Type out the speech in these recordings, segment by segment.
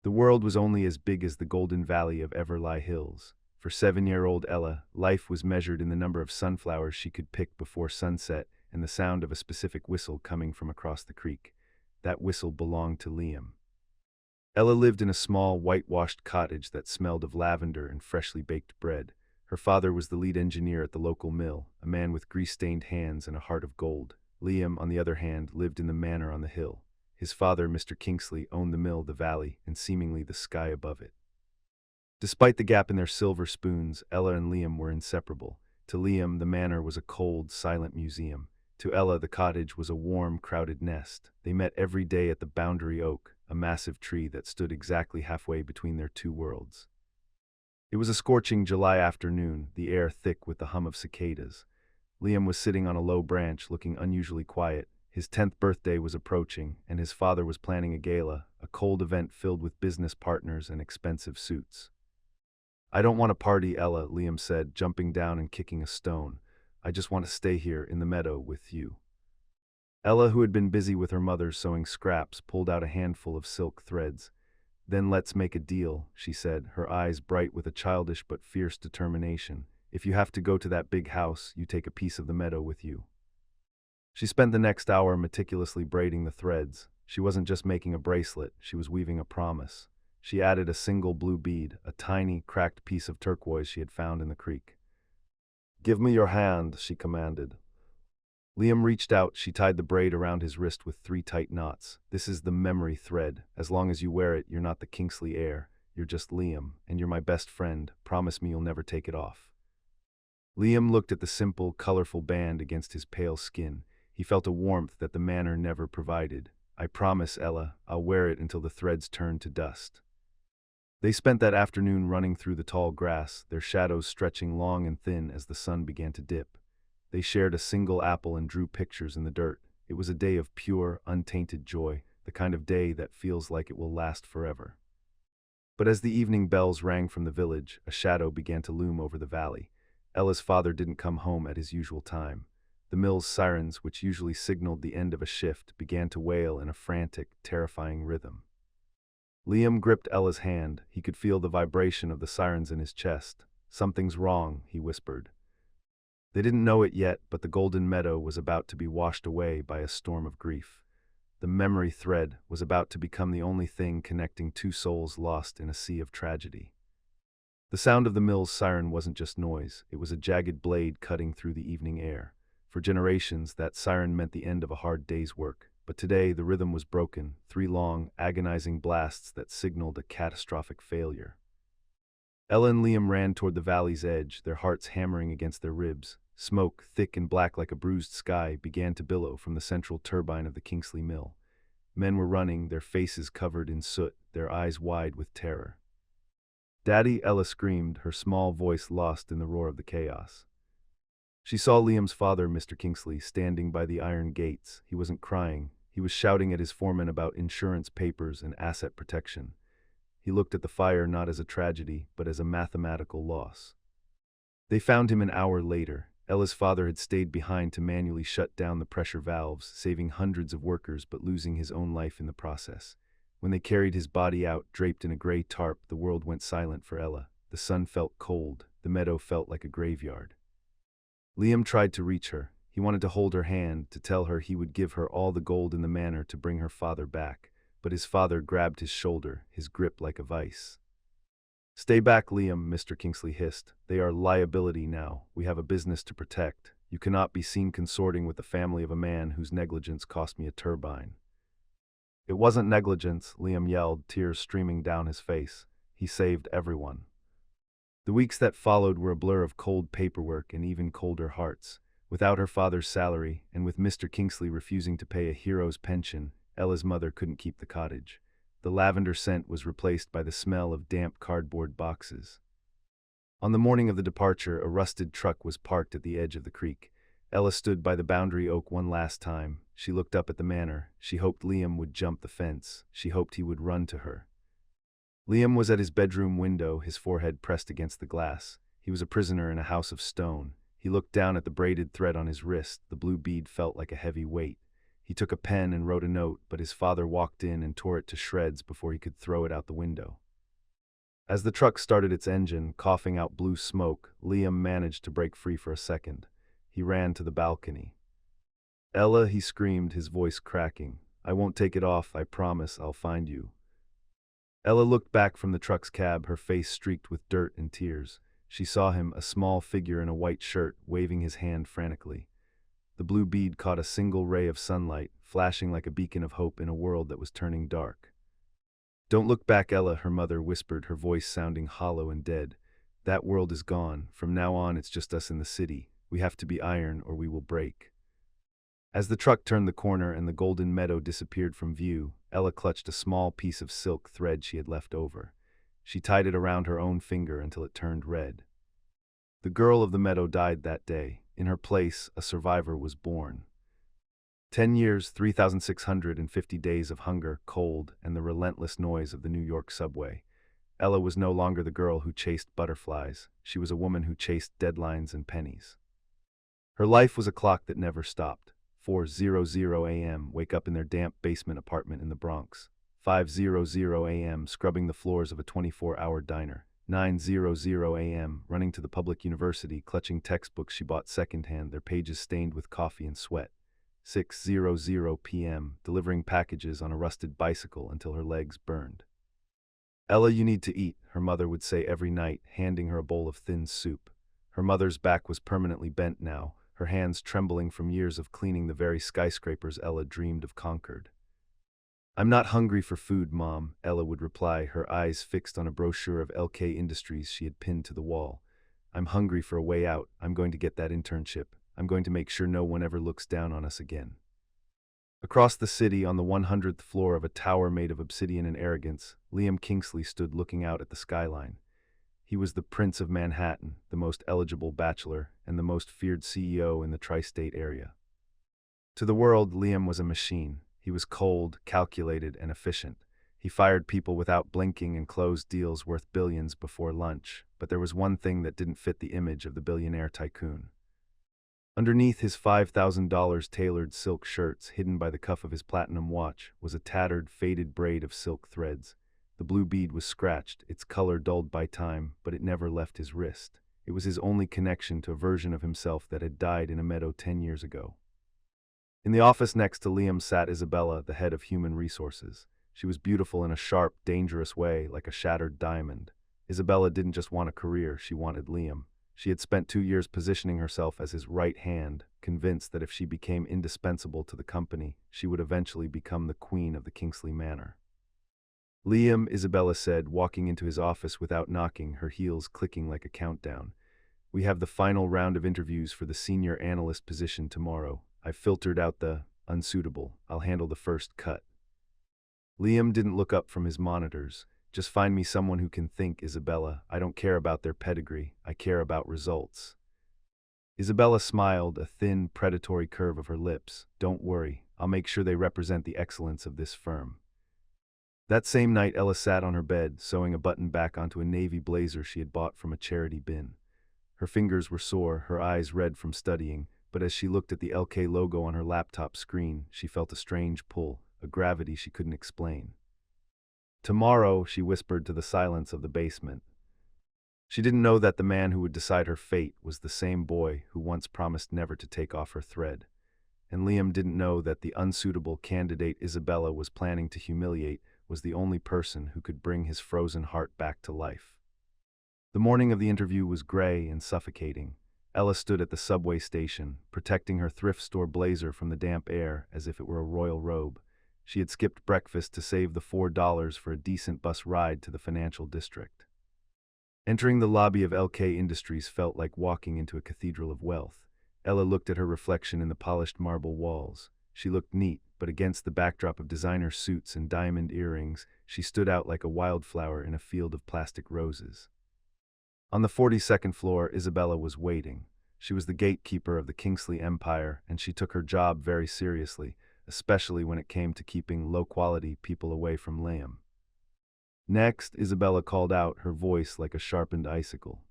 The world was only as big as the golden valley of Everly Hills. For 7-year-old Ella, life was measured in the number of sunflowers she could pick before sunset and the sound of a specific whistle coming from across the creek. That whistle belonged to Liam. Ella lived in a small, whitewashed cottage that smelled of lavender and freshly baked bread. Her father was the lead engineer at the local mill, a man with grease-stained hands and a heart of gold. Liam, on the other hand, lived in the manor on the hill. His father, Mr. Kingsley, owned the mill, the valley, and seemingly the sky above it. Despite the gap in their silver spoons, Ella and Liam were inseparable. To Liam, the manor was a cold, silent museum. To Ella, the cottage was a warm, crowded nest. They met every day at the boundary oak, a massive tree that stood exactly halfway between their two worlds. It was a scorching July afternoon, the air thick with the hum of cicadas. Liam was sitting on a low branch, looking unusually quiet. His 10th birthday was approaching, and his father was planning a gala, a cold event filled with business partners and expensive suits. "I don't want to party, Ella," Liam said, jumping down and kicking a stone. "I just want to stay here in the meadow with you." Ella, who had been busy with her mother sewing scraps, pulled out a handful of silk threads. "Then let's make a deal," she said, her eyes bright with a childish but fierce determination. "If you have to go to that big house, you take a piece of the meadow with you." She spent the next hour meticulously braiding the threads. She wasn't just making a bracelet, she was weaving a promise. She added a single blue bead, a tiny, cracked piece of turquoise she had found in the creek. "Give me your hand," she commanded. Liam reached out. She tied the braid around his wrist with 3 tight knots. "This is the memory thread. As long as you wear it, you're not the Kingsley heir. You're just Liam, and you're my best friend. Promise me you'll never take it off." Liam looked at the simple, colorful band against his pale skin. He felt a warmth that the manor never provided. "I promise, Ella. I'll wear it until the threads turn to dust." They spent that afternoon running through the tall grass, their shadows stretching long and thin as the sun began to dip. They shared a single apple and drew pictures in the dirt. It was a day of pure, untainted joy, the kind of day that feels like it will last forever. But as the evening bells rang from the village, a shadow began to loom over the valley. Ella's father didn't come home at his usual time. The mill's sirens, which usually signaled the end of a shift, began to wail in a frantic, terrifying rhythm. Liam gripped Ella's hand. He could feel the vibration of the sirens in his chest. "Something's wrong," he whispered. They didn't know it yet, but the golden meadow was about to be washed away by a storm of grief. The memory thread was about to become the only thing connecting two souls lost in a sea of tragedy. The sound of the mill's siren wasn't just noise, it was a jagged blade cutting through the evening air. For generations, that siren meant the end of a hard day's work. But today, the rhythm was broken, 3 long, agonizing blasts that signaled a catastrophic failure. Ella and Liam ran toward the valley's edge, their hearts hammering against their ribs. Smoke, thick and black like a bruised sky, began to billow from the central turbine of the Kingsley mill. Men were running, their faces covered in soot, their eyes wide with terror. "Daddy," Ella screamed, her small voice lost in the roar of the chaos. She saw Liam's father, Mr. Kingsley, standing by the iron gates. He wasn't crying. He was shouting at his foreman about insurance papers and asset protection. He looked at the fire not as a tragedy, but as a mathematical loss. They found him an hour later. Ella's father had stayed behind to manually shut down the pressure valves, saving hundreds of workers but losing his own life in the process. When they carried his body out, draped in a gray tarp, the world went silent for Ella. The sun felt cold. The meadow felt like a graveyard. Liam tried to reach her. He wanted to hold her hand, to tell her he would give her all the gold in the manor to bring her father back. But his father grabbed his shoulder, his grip like a vice. "Stay back, Liam," Mr. Kingsley hissed. "They are liability now. We have a business to protect. You cannot be seen consorting with the family of a man whose negligence cost me a turbine." "It wasn't negligence," Liam yelled, tears streaming down his face. "He saved everyone." The weeks that followed were a blur of cold paperwork and even colder hearts. Without her father's salary, and with Mr. Kingsley refusing to pay a hero's pension, Ella's mother couldn't keep the cottage. The lavender scent was replaced by the smell of damp cardboard boxes. On the morning of the departure, a rusted truck was parked at the edge of the creek. Ella stood by the boundary oak one last time. She looked up at the manor. She hoped Liam would jump the fence. She hoped he would run to her. Liam was at his bedroom window, his forehead pressed against the glass. He was a prisoner in a house of stone. He looked down at the braided thread on his wrist. The blue bead felt like a heavy weight. He took a pen and wrote a note, but his father walked in and tore it to shreds before he could throw it out the window. As the truck started its engine, coughing out blue smoke, Liam managed to break free for a second. He ran to the balcony. "Ella," he screamed, his voice cracking. "I won't take it off, I promise I'll find you." Ella looked back from the truck's cab, her face streaked with dirt and tears. She saw him, a small figure in a white shirt, waving his hand frantically. The blue bead caught a single ray of sunlight, flashing like a beacon of hope in a world that was turning dark. "Don't look back, Ella," her mother whispered, her voice sounding hollow and dead. "That world is gone. From now on, it's just us in the city. We have to be iron or we will break." As the truck turned the corner and the golden meadow disappeared from view, Ella clutched a small piece of silk thread she had left over. She tied it around her own finger until it turned red. The girl of the meadow died that day. In her place, a survivor was born. 10 years, 3,650 days of hunger, cold, and the relentless noise of the New York subway. Ella was no longer the girl who chased butterflies. She was a woman who chased deadlines and pennies. Her life was a clock that never stopped. 4:00 a.m., wake up in their damp basement apartment in the Bronx. 5:00 a.m., scrubbing the floors of a 24-hour diner. 9:00 a.m., running to the public university, clutching textbooks she bought secondhand, their pages stained with coffee and sweat. 6:00 p.m., delivering packages on a rusted bicycle until her legs burned. "Ella, you need to eat," her mother would say every night, handing her a bowl of thin soup. Her mother's back was permanently bent now, her hands trembling from years of cleaning the very skyscrapers Ella dreamed of conquered. "I'm not hungry for food, Mom," Ella would reply, her eyes fixed on a brochure of LK Industries she had pinned to the wall. "I'm hungry for a way out. I'm going to get that internship. I'm going to make sure no one ever looks down on us again." Across the city, on the 100th floor of a tower made of obsidian and arrogance, Liam Kingsley stood looking out at the skyline. He was the Prince of Manhattan, the most eligible bachelor, and the most feared CEO in the tri-state area. To the world, Liam was a machine. He was cold, calculated, and efficient. He fired people without blinking and closed deals worth billions before lunch, but there was one thing that didn't fit the image of the billionaire tycoon. Underneath his $5,000 tailored silk shirts, hidden by the cuff of his platinum watch, was a tattered, faded braid of silk threads. The blue bead was scratched, its color dulled by time, but it never left his wrist. It was his only connection to a version of himself that had died in a meadow 10 years ago. In the office next to Liam sat Isabella, the head of human resources. She was beautiful in a sharp, dangerous way, like a shattered diamond. Isabella didn't just want a career, she wanted Liam. She had spent 2 years positioning herself as his right hand, convinced that if she became indispensable to the company, she would eventually become the queen of the Kingsley Manor. "Liam," Isabella said, walking into his office without knocking, her heels clicking like a countdown. "We have the final round of interviews for the senior analyst position tomorrow. I've filtered out the unsuitable. I'll handle the first cut." Liam didn't look up from his monitors. "Just find me someone who can think, Isabella. I don't care about their pedigree. I care about results." Isabella smiled, a thin, predatory curve of her lips. "Don't worry. I'll make sure they represent the excellence of this firm." That same night, Ella sat on her bed, sewing a button back onto a navy blazer she had bought from a charity bin. Her fingers were sore, her eyes red from studying, but as she looked at the LK logo on her laptop screen, she felt a strange pull, a gravity she couldn't explain. "Tomorrow," she whispered to the silence of the basement. She didn't know that the man who would decide her fate was the same boy who once promised never to take off her thread. And Liam didn't know that the unsuitable candidate Isabella was planning to humiliate was the only person who could bring his frozen heart back to life. The morning of the interview was gray and suffocating. Ella stood at the subway station, protecting her thrift store blazer from the damp air as if it were a royal robe. She had skipped breakfast to save the $4 for a decent bus ride to the financial district. Entering the lobby of LK Industries felt like walking into a cathedral of wealth. Ella looked at her reflection in the polished marble walls. She looked neat, but against the backdrop of designer suits and diamond earrings, she stood out like a wildflower in a field of plastic roses. On the 42nd floor, Isabella was waiting. She was the gatekeeper of the Kingsley Empire, and she took her job very seriously, especially when it came to keeping low-quality people away from Liam. "Next," Isabella called out, her voice like a sharpened icicle.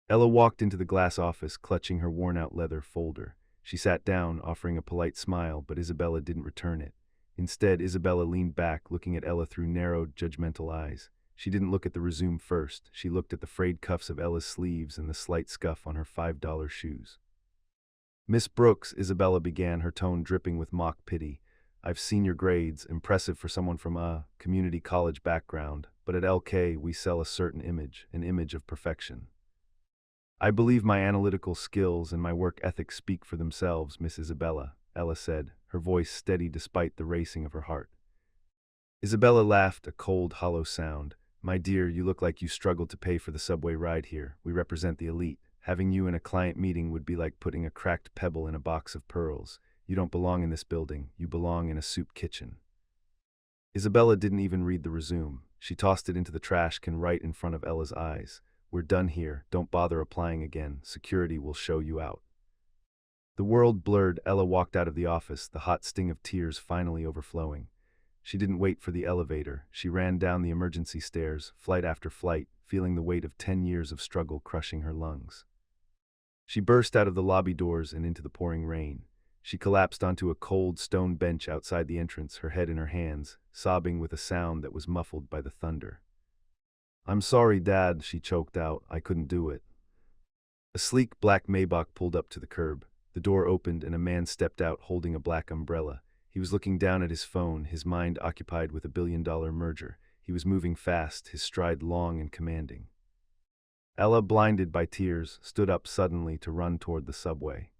Ella walked into the glass office, clutching her worn-out leather folder. She sat down, offering a polite smile, but Isabella didn't return it. Instead, Isabella leaned back, looking at Ella through narrowed, judgmental eyes. She didn't look at the resume first. She looked at the frayed cuffs of Ella's sleeves and the slight scuff on her $5 shoes. "Miss Brooks," Isabella began, her tone dripping with mock pity. "I've seen your grades, impressive for someone from a community college background, but at LK we sell a certain image, an image of perfection. I believe my analytical skills and my work ethic speak for themselves, Miss Isabella," Ella said, her voice steady despite the racing of her heart. Isabella laughed, a cold, hollow sound. "My dear, you look like you struggled to pay for the subway ride here. We represent the elite. Having you in a client meeting would be like putting a cracked pebble in a box of pearls. You don't belong in this building. You belong in a soup kitchen." Isabella didn't even read the resume. She tossed it into the trash can right in front of Ella's eyes. "We're done here. Don't bother applying again. Security will show you out." The world blurred. Ella walked out of the office, the hot sting of tears finally overflowing. She didn't wait for the elevator. She ran down the emergency stairs, flight after flight, feeling the weight of 10 years of struggle crushing her lungs. She burst out of the lobby doors and into the pouring rain. She collapsed onto a cold stone bench outside the entrance, her head in her hands, sobbing with a sound that was muffled by the thunder. "I'm sorry, Dad," she choked out. "I couldn't do it." A sleek black Maybach pulled up to the curb. The door opened and a man stepped out holding a black umbrella. He was looking down at his phone, his mind occupied with a billion-dollar merger. He was moving fast, his stride long and commanding. Ella, blinded by tears, stood up suddenly to run toward the subway.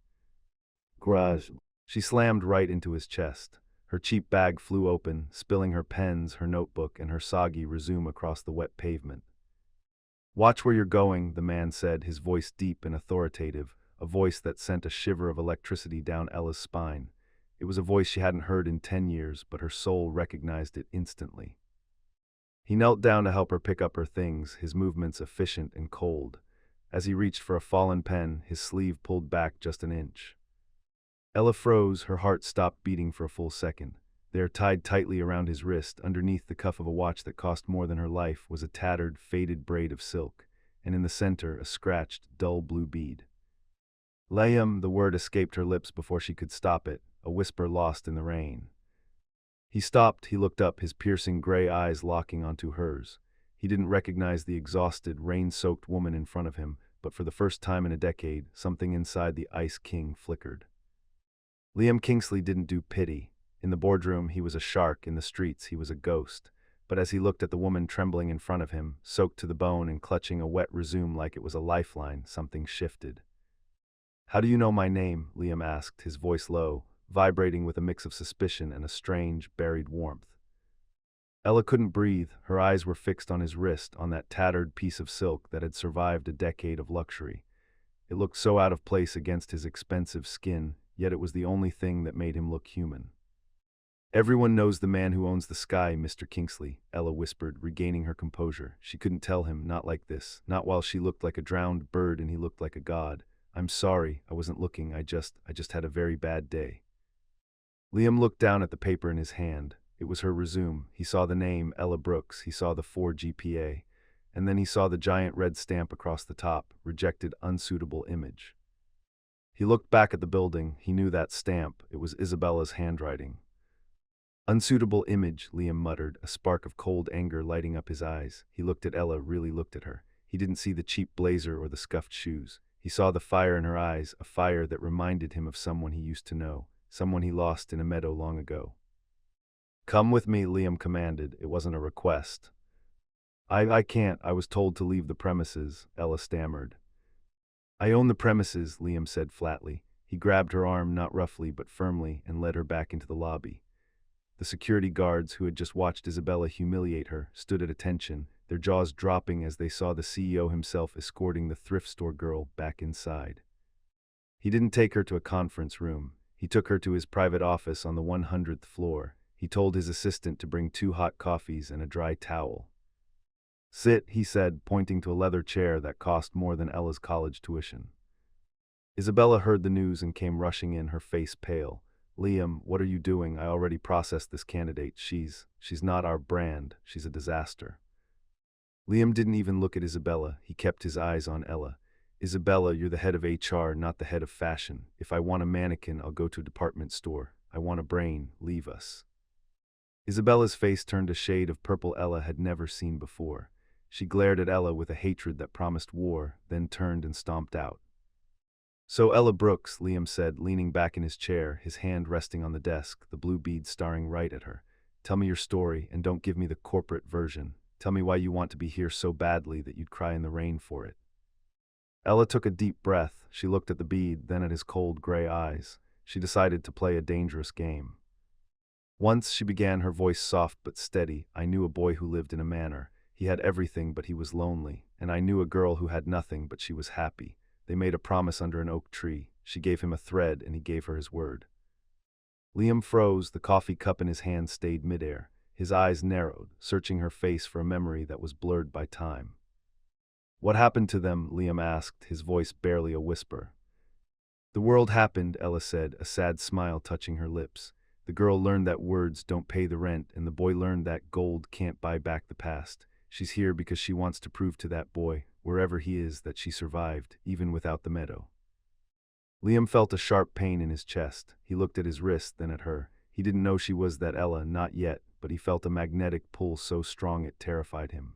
"Garage." She slammed right into his chest. Her cheap bag flew open, spilling her pens, her notebook, and her soggy resume across the wet pavement. "Watch where you're going," the man said, his voice deep and authoritative, a voice that sent a shiver of electricity down Ella's spine. It was a voice she hadn't heard in 10 years, but her soul recognized it instantly. He knelt down to help her pick up her things, his movements efficient and cold. As he reached for a fallen pen, his sleeve pulled back just an inch. Ella froze, her heart stopped beating for a full second. There, tied tightly around his wrist, underneath the cuff of a watch that cost more than her life, was a tattered, faded braid of silk, and in the center, a scratched, dull blue bead. "Liam," the word escaped her lips before she could stop it, a whisper lost in the rain. He stopped, he looked up, his piercing gray eyes locking onto hers. He didn't recognize the exhausted, rain-soaked woman in front of him, but for the first time in a decade, something inside the Ice King flickered. Liam Kingsley didn't do pity. In the boardroom, he was a shark. In the streets, he was a ghost. But as he looked at the woman trembling in front of him, soaked to the bone and clutching a wet resume like it was a lifeline, something shifted. "How do you know my name?" Liam asked, his voice low, vibrating with a mix of suspicion and a strange, buried warmth. Ella couldn't breathe. Her eyes were fixed on his wrist, on that tattered piece of silk that had survived a decade of luxury. It looked so out of place against his expensive skin, yet it was the only thing that made him look human. "Everyone knows the man who owns the sky, Mr. Kingsley," Ella whispered, regaining her composure. She couldn't tell him, not like this, not while she looked like a drowned bird and he looked like a god. "I'm sorry, I wasn't looking, I just had a very bad day." Liam looked down at the paper in his hand. It was her resume. He saw the name, Ella Brooks, he saw the 4 GPA, and then he saw the giant red stamp across the top, rejected unsuitable image. He looked back at the building. He knew that stamp. It was Isabella's handwriting. "Unsuitable image," Liam muttered, a spark of cold anger lighting up his eyes. He looked at Ella, really looked at her. He didn't see the cheap blazer or the scuffed shoes. He saw the fire in her eyes, a fire that reminded him of someone he used to know, someone he lost in a meadow long ago. "Come with me," Liam commanded. It wasn't a request. I can't. I was told to leave the premises," Ella stammered. "I own the premises," Liam said flatly. He grabbed her arm, not roughly but firmly, and led her back into the lobby. The security guards, who had just watched Isabella humiliate her, stood at attention, their jaws dropping as they saw the CEO himself escorting the thrift store girl back inside. He didn't take her to a conference room. He took her to his private office on the 100th floor. He told his assistant to bring 2 hot coffees and a dry towel. "Sit," he said, pointing to a leather chair that cost more than Ella's college tuition. Isabella heard the news and came rushing in, her face pale. "Liam, what are you doing? I already processed this candidate. She's not our brand. She's a disaster." Liam didn't even look at Isabella. He kept his eyes on Ella. Isabella, you're the head of HR, not the head of fashion. If I want a mannequin, I'll go to a department store. I want a brain, leave us. Isabella's face turned a shade of purple Ella had never seen before. She glared at Ella with a hatred that promised war, then turned and stomped out. So Ella Brooks, Liam said, leaning back in his chair, his hand resting on the desk, the blue bead staring right at her. Tell me your story, and don't give me the corporate version. Tell me why you want to be here so badly that you'd cry in the rain for it. Ella took a deep breath. She looked at the bead, then at his cold gray eyes. She decided to play a dangerous game. Once she began, her voice soft but steady. I knew a boy who lived in a manor. He had everything, but he was lonely. And I knew a girl who had nothing, but she was happy. They made a promise under an oak tree. She gave him a thread, and he gave her his word. Liam froze. The coffee cup in his hand stayed midair. His eyes narrowed, searching her face for a memory that was blurred by time. What happened to them? Liam asked, his voice barely a whisper. The world happened, Ella said, a sad smile touching her lips. The girl learned that words don't pay the rent, and the boy learned that gold can't buy back the past. She's here because she wants to prove to that boy, wherever he is, that she survived, even without the meadow. Liam felt a sharp pain in his chest. He looked at his wrist, then at her. He didn't know she was that Ella, not yet, but he felt a magnetic pull so strong it terrified him.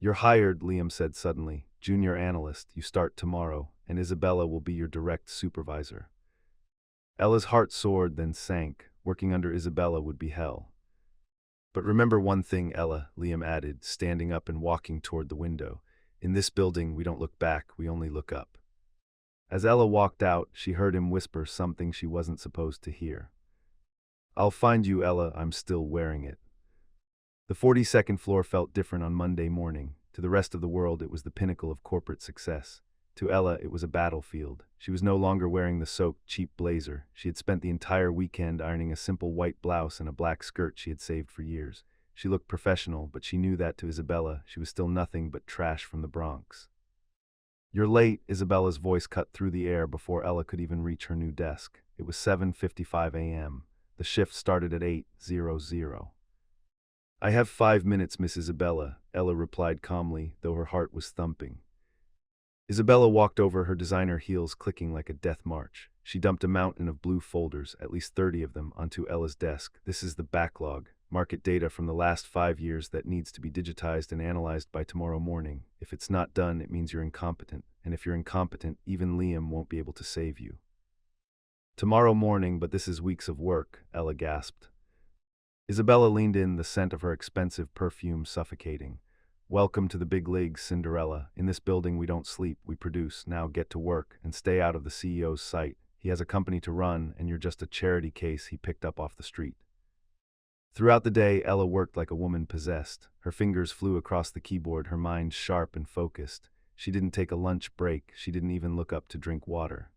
You're hired, Liam said suddenly. Junior analyst, you start tomorrow, and Isabella will be your direct supervisor. Ella's heart soared, then sank. Working under Isabella would be hell. But remember one thing, Ella, Liam added, standing up and walking toward the window. In this building, we don't look back, we only look up. As Ella walked out, she heard him whisper something she wasn't supposed to hear. I'll find you, Ella, I'm still wearing it. The 42nd floor felt different on Monday morning. To the rest of the world, it was the pinnacle of corporate success. To Ella, it was a battlefield. She was no longer wearing the soaked, cheap blazer. She had spent the entire weekend ironing a simple white blouse and a black skirt she had saved for years. She looked professional, but she knew that to Isabella, she was still nothing but trash from the Bronx. You're late, Isabella's voice cut through the air before Ella could even reach her new desk. It was 7:55 a.m. The shift started at 8:00. I have 5 minutes, Miss Isabella, Ella replied calmly, though her heart was thumping. Isabella walked over, her designer heels clicking like a death march. She dumped a mountain of blue folders, at least 30 of them, onto Ella's desk. This is the backlog, market data from the last 5 years that needs to be digitized and analyzed by tomorrow morning. If it's not done, it means you're incompetent. And if you're incompetent, even Liam won't be able to save you. Tomorrow morning, but this is weeks of work, Ella gasped. Isabella leaned in, the scent of her expensive perfume suffocating. Welcome to the big leagues, Cinderella. In this building we don't sleep, we produce. Now get to work, and stay out of the CEO's sight. He has a company to run, and you're just a charity case he picked up off the street. Throughout the day, Ella worked like a woman possessed. Her fingers flew across the keyboard, her mind sharp and focused. She didn't take a lunch break, she didn't even look up to drink water.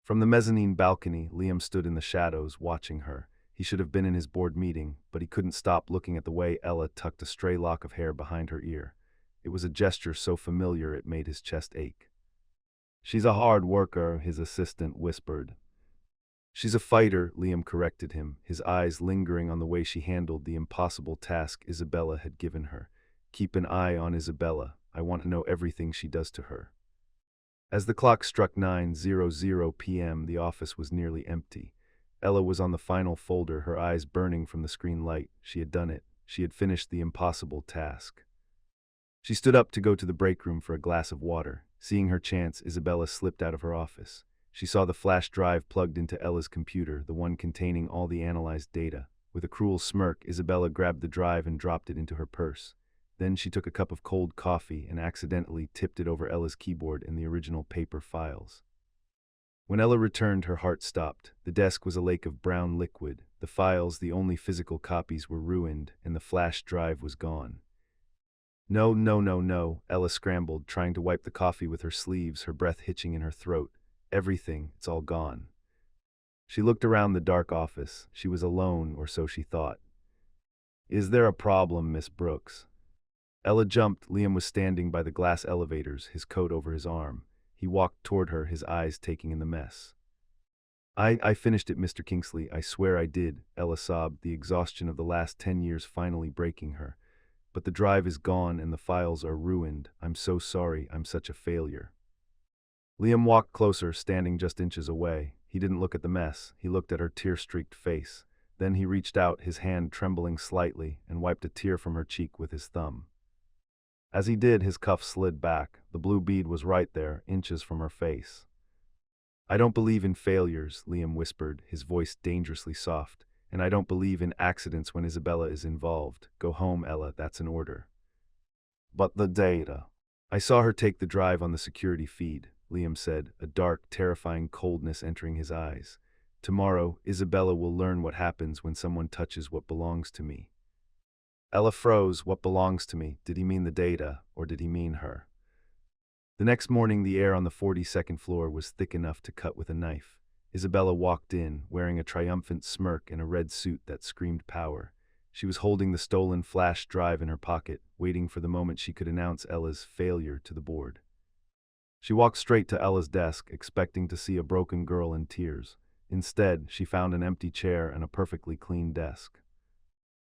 From the mezzanine balcony, Liam stood in the shadows, watching her. He should have been in his board meeting, but he couldn't stop looking at the way Ella tucked a stray lock of hair behind her ear. It was a gesture so familiar it made his chest ache. She's a hard worker, his assistant whispered. She's a fighter, Liam corrected him, his eyes lingering on the way she handled the impossible task Isabella had given her. Keep an eye on Isabella. I want to know everything she does to her. As the clock struck 9:00 p.m., the office was nearly empty. Ella was on the final folder, her eyes burning from the screen light. She had done it. She had finished the impossible task. She stood up to go to the break room for a glass of water. Seeing her chance, Isabella slipped out of her office. She saw the flash drive plugged into Ella's computer, the one containing all the analyzed data. With a cruel smirk, Isabella grabbed the drive and dropped it into her purse. Then she took a cup of cold coffee and accidentally tipped it over Ella's keyboard and the original paper files. When Ella returned, her heart stopped. The desk was a lake of brown liquid. The files, the only physical copies, were ruined, and the flash drive was gone. No, no, no, no, Ella scrambled, trying to wipe the coffee with her sleeves, her breath hitching in her throat. Everything, it's all gone. She looked around the dark office. She was alone, or so she thought. Is there a problem, Miss Brooks? Ella jumped. Liam was standing by the glass elevators, his coat over his arm. He walked toward her, his eyes taking in the mess. I finished it, Mr. Kingsley. I swear I did, Ella sobbed, the exhaustion of the last 10 years finally breaking her. But the drive is gone and the files are ruined. I'm so sorry. I'm such a failure. Liam walked closer, standing just inches away. He didn't look at the mess, he looked at her tear-streaked face. Then he reached out, his hand trembling slightly, and wiped a tear from her cheek with his thumb. As he did, his cuff slid back. The blue bead was right there, inches from her face. "I don't believe in failures," Liam whispered, his voice dangerously soft. "And I don't believe in accidents when Isabella is involved. Go home, Ella, that's an order." "But the data." "I saw her take the drive on the security feed," Liam said, a dark, terrifying coldness entering his eyes. "Tomorrow, Isabella will learn what happens when someone touches what belongs to me." Ella froze. What belongs to me? Did he mean the data, or did he mean her? The next morning, the air on the 42nd floor was thick enough to cut with a knife. Isabella walked in, wearing a triumphant smirk and a red suit that screamed power. She was holding the stolen flash drive in her pocket, waiting for the moment she could announce Ella's failure to the board. She walked straight to Ella's desk, expecting to see a broken girl in tears. Instead, she found an empty chair and a perfectly clean desk.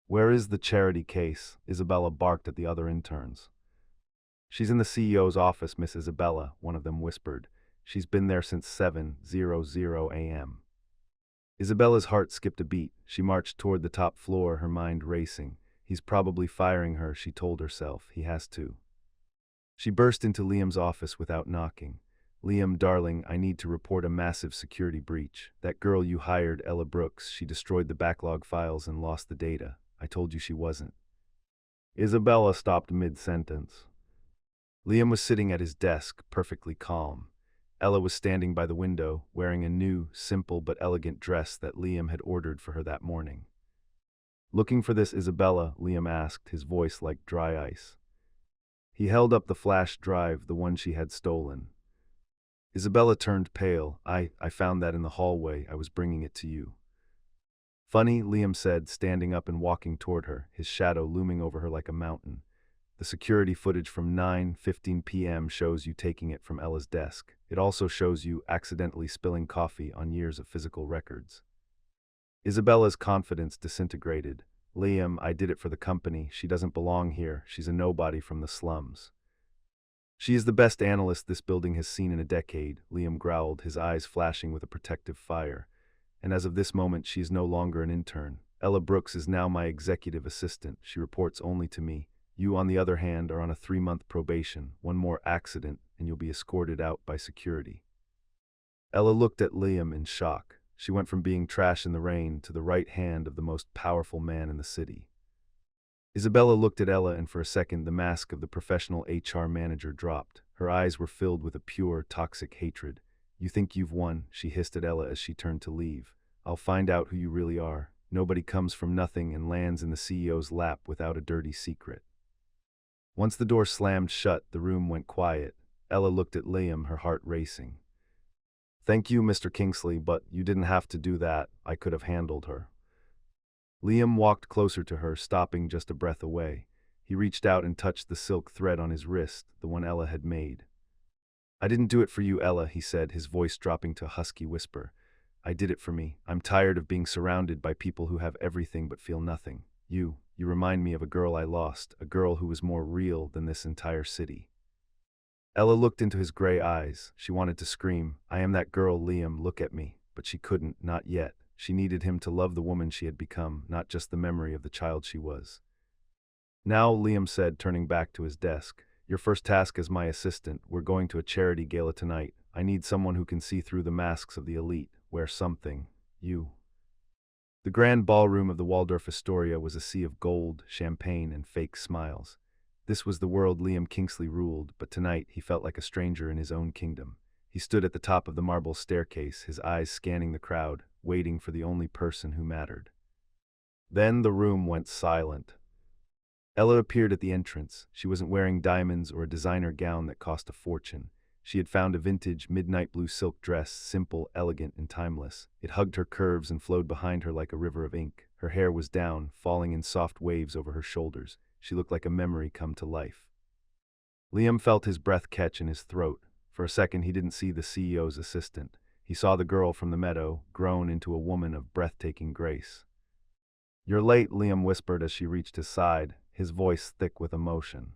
"Where is the charity case?" Isabella barked at the other interns. "She's in the CEO's office, Miss Isabella," one of them whispered. "She's been there since 7:00 a.m. Isabella's heart skipped a beat. She marched toward the top floor, her mind racing. He's probably firing her, she told herself. He has to. She burst into Liam's office without knocking. "Liam, darling, I need to report a massive security breach. That girl you hired, Ella Brooks, she destroyed the backlog files and lost the data. I told you she wasn't." Isabella stopped mid-sentence. Liam was sitting at his desk, perfectly calm. Ella was standing by the window, wearing a new, simple but elegant dress that Liam had ordered for her that morning. "Looking for this Isabella?" Liam asked, his voice like dry ice. He held up the flash drive, the one she had stolen. Isabella turned pale. I found that in the hallway. I was bringing it to you." "Funny," Liam said, standing up and walking toward her, his shadow looming over her like a mountain. "The security footage from 9:15 p.m. shows you taking it from Ella's desk. It also shows you accidentally spilling coffee on years of physical records." Isabella's confidence disintegrated. "Liam, I did it for the company. She doesn't belong here. She's a nobody from the slums." "She is the best analyst this building has seen in a decade," Liam growled, his eyes flashing with a protective fire. "And as of this moment, she is no longer an intern. Ella Brooks is now my executive assistant. She reports only to me. You, on the other hand, are on a 3-month probation. One more accident, and you'll be escorted out by security." Ella looked at Liam in shock. She went from being trash in the rain to the right hand of the most powerful man in the city. Isabella looked at Ella, and for a second the mask of the professional HR manager dropped. Her eyes were filled with a pure, toxic hatred. "You think you've won," she hissed at Ella as she turned to leave. "I'll find out who you really are. Nobody comes from nothing and lands in the CEO's lap without a dirty secret." Once the door slammed shut, the room went quiet. Ella looked at Liam, her heart racing. "Thank you, Mr. Kingsley, but you didn't have to do that. I could have handled her." Liam walked closer to her, stopping just a breath away. He reached out and touched the silk thread on his wrist, the one Ella had made. "I didn't do it for you, Ella," he said, his voice dropping to a husky whisper. "I did it for me. I'm tired of being surrounded by people who have everything but feel nothing. You remind me of a girl I lost, a girl who was more real than this entire city." Ella looked into his gray eyes. She wanted to scream, "I am that girl, Liam, look at me." But she couldn't, not yet. She needed him to love the woman she had become, not just the memory of the child she was. "Now," Liam said, turning back to his desk, "your first task as my assistant. We're going to a charity gala tonight. I need someone who can see through the masks of the elite. Wear something. You." The grand ballroom of the Waldorf Astoria was a sea of gold, champagne, and fake smiles. This was the world Liam Kingsley ruled, but tonight he felt like a stranger in his own kingdom. He stood at the top of the marble staircase, his eyes scanning the crowd, waiting for the only person who mattered. Then the room went silent. Ella appeared at the entrance. She wasn't wearing diamonds or a designer gown that cost a fortune. She had found a vintage midnight blue silk dress, simple, elegant, and timeless. It hugged her curves and flowed behind her like a river of ink. Her hair was down, falling in soft waves over her shoulders. She looked like a memory come to life. Liam felt his breath catch in his throat. For a second he didn't see the CEO's assistant. He saw the girl from the meadow, grown into a woman of breathtaking grace. "You're late," Liam whispered as she reached his side, his voice thick with emotion.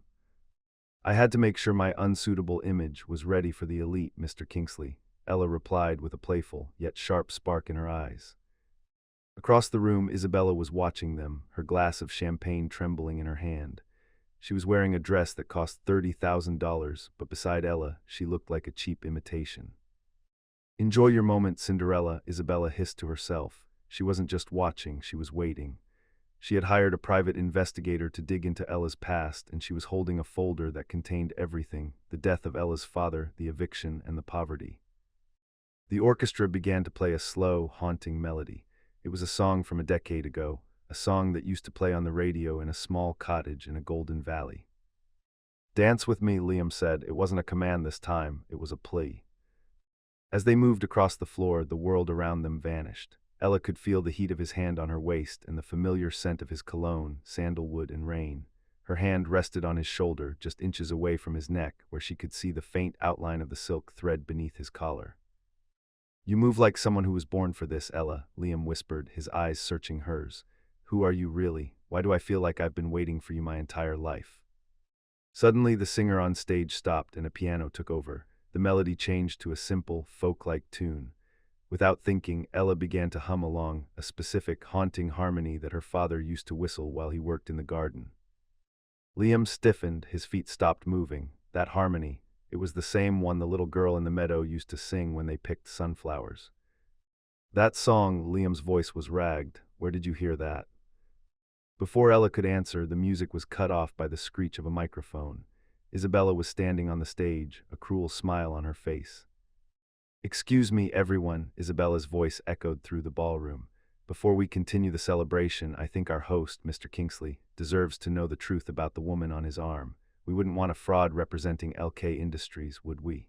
I had to make sure my unsuitable image was ready for the elite, Mr. Kingsley, Ella replied with a playful, yet sharp spark in her eyes. Across the room, Isabella was watching them, her glass of champagne trembling in her hand. She was wearing a dress that cost $30,000, but beside Ella, she looked like a cheap imitation. Enjoy your moment, Cinderella, Isabella hissed to herself. She wasn't just watching, she was waiting. She had hired a private investigator to dig into Ella's past, and she was holding a folder that contained everything: the death of Ella's father, the eviction, and the poverty. The orchestra began to play a slow, haunting melody. It was a song from a decade ago, a song that used to play on the radio in a small cottage in a golden valley. Dance with me, Liam said. It wasn't a command this time, it was a plea. As they moved across the floor, the world around them vanished. Ella could feel the heat of his hand on her waist and the familiar scent of his cologne, sandalwood, and rain. Her hand rested on his shoulder, just inches away from his neck, where she could see the faint outline of the silk thread beneath his collar. You move like someone who was born for this, Ella, Liam whispered, his eyes searching hers. Who are you really? Why do I feel like I've been waiting for you my entire life? Suddenly, the singer on stage stopped and a piano took over. The melody changed to a simple, folk-like tune. Without thinking, Ella began to hum along, a specific, haunting harmony that her father used to whistle while he worked in the garden. Liam stiffened, his feet stopped moving. That harmony, it was the same one the little girl in the meadow used to sing when they picked sunflowers. That song, Liam's voice was ragged. Where did you hear that? Before Ella could answer, the music was cut off by the screech of a microphone. Isabella was standing on the stage, a cruel smile on her face. Excuse me, everyone, Isabella's voice echoed through the ballroom. Before we continue the celebration, I think our host, Mr. Kingsley, deserves to know the truth about the woman on his arm. We wouldn't want a fraud representing LK Industries, would we?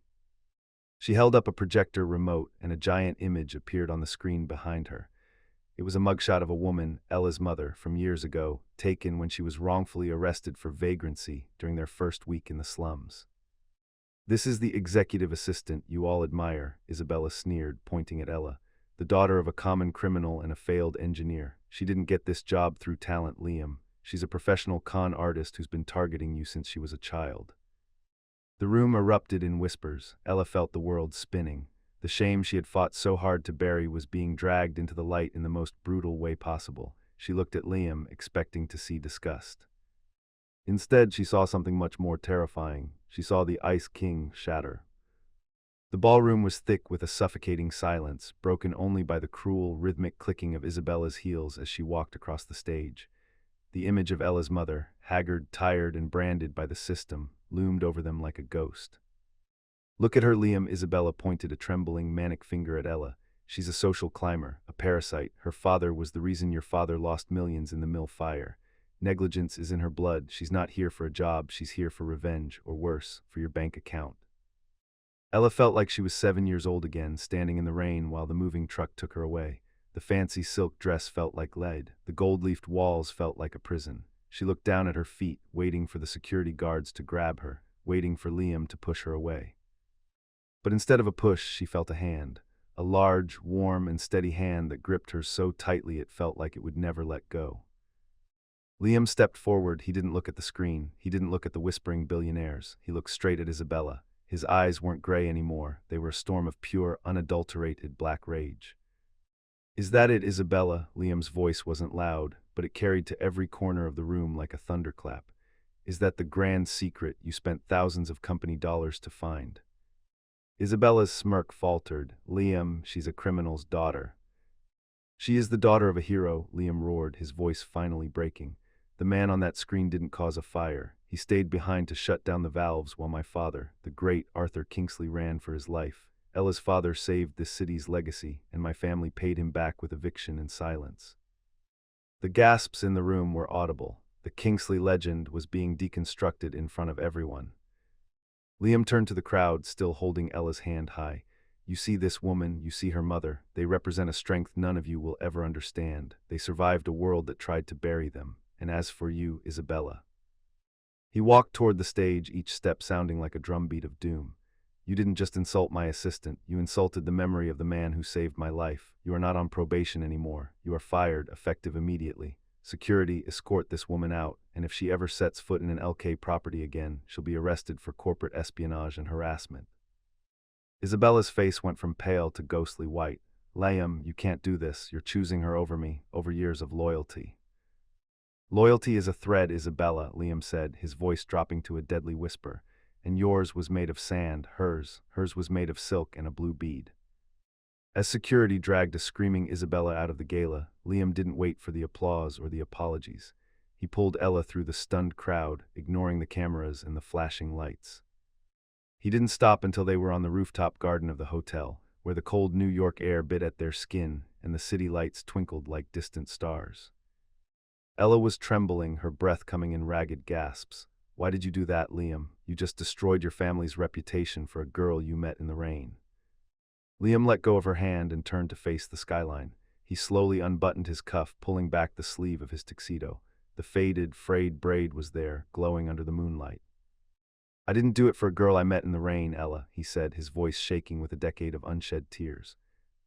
She held up a projector remote, and a giant image appeared on the screen behind her. It was a mugshot of a woman, Ella's mother, from years ago, taken when she was wrongfully arrested for vagrancy during their first week in the slums. This is the executive assistant you all admire, Isabella sneered, pointing at Ella. The daughter of a common criminal and a failed engineer. She didn't get this job through talent, Liam. She's a professional con artist who's been targeting you since she was a child. The room erupted in whispers. Ella felt the world spinning. The shame she had fought so hard to bury was being dragged into the light in the most brutal way possible. She looked at Liam, expecting to see disgust. Instead, she saw something much more terrifying. She saw the Ice King shatter. The ballroom was thick with a suffocating silence, broken only by the cruel, rhythmic clicking of Isabella's heels as she walked across the stage. The image of Ella's mother, haggard, tired, and branded by the system, loomed over them like a ghost. Look at her, Liam, Isabella pointed a trembling, manic finger at Ella. She's a social climber, a parasite. Her father was the reason your father lost millions in the mill fire. Negligence is in her blood. She's not here for a job, she's here for revenge, or worse, for your bank account. Ella felt like she was 7 years old again, standing in the rain while the moving truck took her away. The fancy silk dress felt like lead. The gold-leafed walls felt like a prison. She looked down at her feet, waiting for the security guards to grab her, waiting for Liam to push her away. But instead of a push, she felt a hand. A large, warm, and steady hand that gripped her so tightly it felt like it would never let go. Liam stepped forward. He didn't look at the screen. He didn't look at the whispering billionaires. He looked straight at Isabella. His eyes weren't gray anymore. They were a storm of pure, unadulterated black rage. Is that it, Isabella? Liam's voice wasn't loud, but it carried to every corner of the room like a thunderclap. Is that the grand secret you spent thousands of company dollars to find? Isabella's smirk faltered. Liam, she's a criminal's daughter. She is the daughter of a hero, Liam roared, his voice finally breaking. The man on that screen didn't cause a fire. He stayed behind to shut down the valves while my father, the great Arthur Kingsley, ran for his life. Ella's father saved this city's legacy, and my family paid him back with eviction and silence. The gasps in the room were audible. The Kingsley legend was being deconstructed in front of everyone. Liam turned to the crowd, still holding Ella's hand high. You see this woman, you see her mother. They represent a strength none of you will ever understand. They survived a world that tried to bury them. And as for you, Isabella. He walked toward the stage, each step sounding like a drumbeat of doom. You didn't just insult my assistant, you insulted the memory of the man who saved my life. You are not on probation anymore. You are fired, effective immediately. Security, escort this woman out, and if she ever sets foot in an LK property again, she'll be arrested for corporate espionage and harassment. Isabella's face went from pale to ghostly white. Liam, you can't do this. You're choosing her over me, over years of loyalty. Loyalty is a thread, Isabella, Liam said, his voice dropping to a deadly whisper. And yours was made of sand, hers was made of silk and a blue bead. As security dragged a screaming Isabella out of the gala, Liam didn't wait for the applause or the apologies. He pulled Ella through the stunned crowd, ignoring the cameras and the flashing lights. He didn't stop until they were on the rooftop garden of the hotel, where the cold New York air bit at their skin and the city lights twinkled like distant stars. Ella was trembling, her breath coming in ragged gasps. Why did you do that, Liam? You just destroyed your family's reputation for a girl you met in the rain. Liam let go of her hand and turned to face the skyline. He slowly unbuttoned his cuff, pulling back the sleeve of his tuxedo. The faded, frayed braid was there, glowing under the moonlight. I didn't do it for a girl I met in the rain, Ella, he said, his voice shaking with a decade of unshed tears.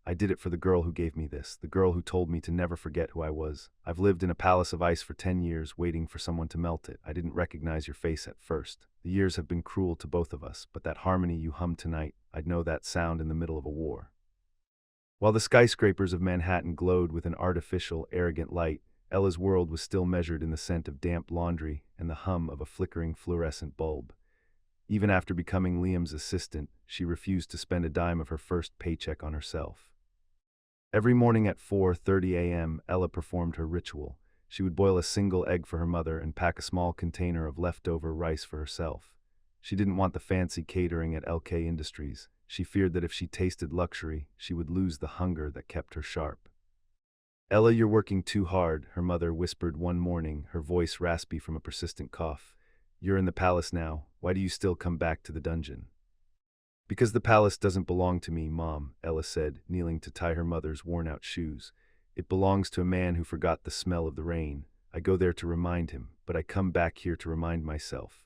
I did it for the girl who gave me this, the girl who told me to never forget who I was. I've lived in a palace of ice for 10 years, waiting for someone to melt it. I didn't recognize your face at first. The years have been cruel to both of us, but that harmony you hummed tonight, I'd know that sound in the middle of a war. While the skyscrapers of Manhattan glowed with an artificial, arrogant light, Ella's world was still measured in the scent of damp laundry and the hum of a flickering fluorescent bulb. Even after becoming Liam's assistant, she refused to spend a dime of her first paycheck on herself. Every morning at 4:30 a.m., Ella performed her ritual. She would boil a single egg for her mother and pack a small container of leftover rice for herself. She didn't want the fancy catering at LK Industries. She feared that if she tasted luxury, she would lose the hunger that kept her sharp. Ella, you're working too hard, her mother whispered one morning, her voice raspy from a persistent cough. You're in the palace now. Why do you still come back to the dungeon? Because the palace doesn't belong to me, Mom, Ella said, kneeling to tie her mother's worn-out shoes. It belongs to a man who forgot the smell of the rain. I go there to remind him, but I come back here to remind myself.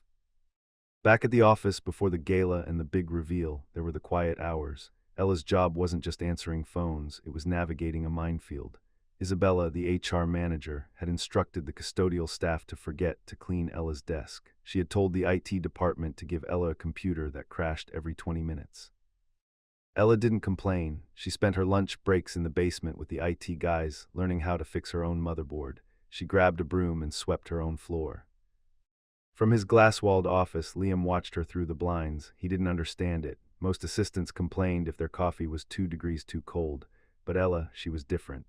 Back at the office before the gala and the big reveal, there were the quiet hours. Ella's job wasn't just answering phones, it was navigating a minefield. Isabella, the HR manager, had instructed the custodial staff to forget to clean Ella's desk. She had told the IT department to give Ella a computer that crashed every 20 minutes. Ella didn't complain. She spent her lunch breaks in the basement with the IT guys, learning how to fix her own motherboard. She grabbed a broom and swept her own floor. From his glass-walled office, Liam watched her through the blinds. He didn't understand it. Most assistants complained if their coffee was 2 degrees too cold. But Ella, she was different.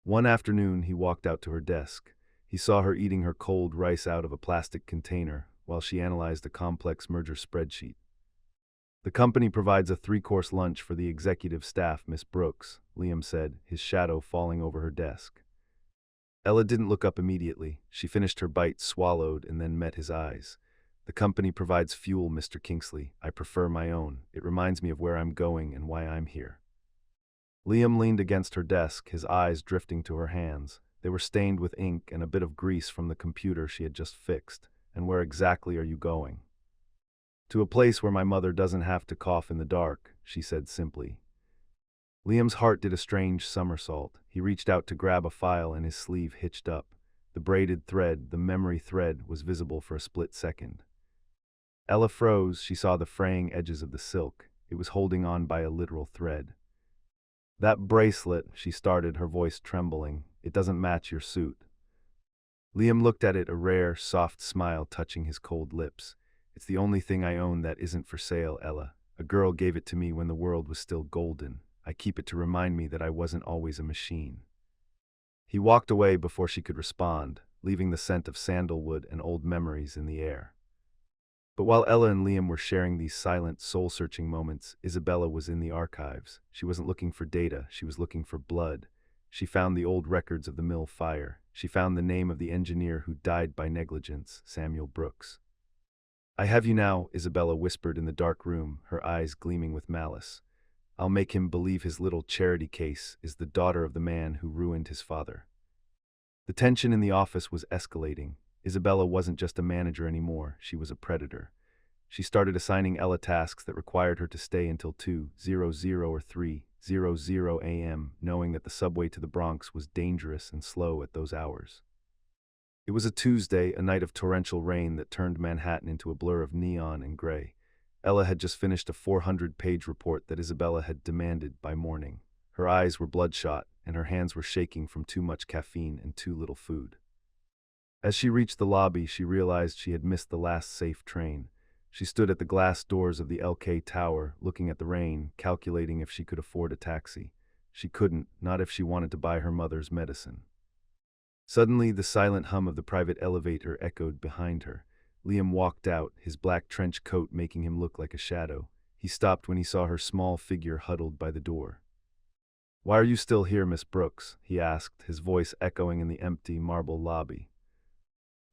One afternoon, he walked out to her desk. He saw her eating her cold rice out of a plastic container while she analyzed a complex merger spreadsheet. The company provides a 3-course lunch for the executive staff, Miss Brooks, Liam said, his shadow falling over her desk. Ella didn't look up immediately. She finished her bite, swallowed, and then met his eyes. The company provides fuel, Mr. Kingsley. I prefer my own. It reminds me of where I'm going and why I'm here. Liam leaned against her desk, his eyes drifting to her hands. They were stained with ink and a bit of grease from the computer she had just fixed. And where exactly are you going? To a place where my mother doesn't have to cough in the dark, she said simply. Liam's heart did a strange somersault. He reached out to grab a file and his sleeve hitched up. The braided thread, the memory thread, was visible for a split second. Ella froze. She saw the fraying edges of the silk. It was holding on by a literal thread. That bracelet, she started, her voice trembling. It doesn't match your suit. Liam looked at it, a rare, soft smile touching his cold lips. It's the only thing I own that isn't for sale, Ella. A girl gave it to me when the world was still golden. I keep it to remind me that I wasn't always a machine. He walked away before she could respond, leaving the scent of sandalwood and old memories in the air. But while Ella and Liam were sharing these silent, soul-searching moments, Isabella was in the archives. She wasn't looking for data, she was looking for blood. She found the old records of the mill fire. She found the name of the engineer who died by negligence, Samuel Brooks. I have you now, Isabella whispered in the dark room, her eyes gleaming with malice. I'll make him believe his little charity case is the daughter of the man who ruined his father. The tension in the office was escalating. Isabella wasn't just a manager anymore, she was a predator. She started assigning Ella tasks that required her to stay until 2:00 or 3:00 8:00 a.m., knowing that the subway to the Bronx was dangerous and slow at those hours. It was a Tuesday, a night of torrential rain that turned Manhattan into a blur of neon and gray. Ella had just finished a 400-page report that Isabella had demanded by morning. Her eyes were bloodshot, and her hands were shaking from too much caffeine and too little food. As she reached the lobby, she realized she had missed the last safe train. She stood at the glass doors of the LK Tower, looking at the rain, calculating if she could afford a taxi. She couldn't, not if she wanted to buy her mother's medicine. Suddenly, the silent hum of the private elevator echoed behind her. Liam walked out, his black trench coat making him look like a shadow. He stopped when he saw her small figure huddled by the door. "Why are you still here, Miss Brooks?" he asked, his voice echoing in the empty marble lobby.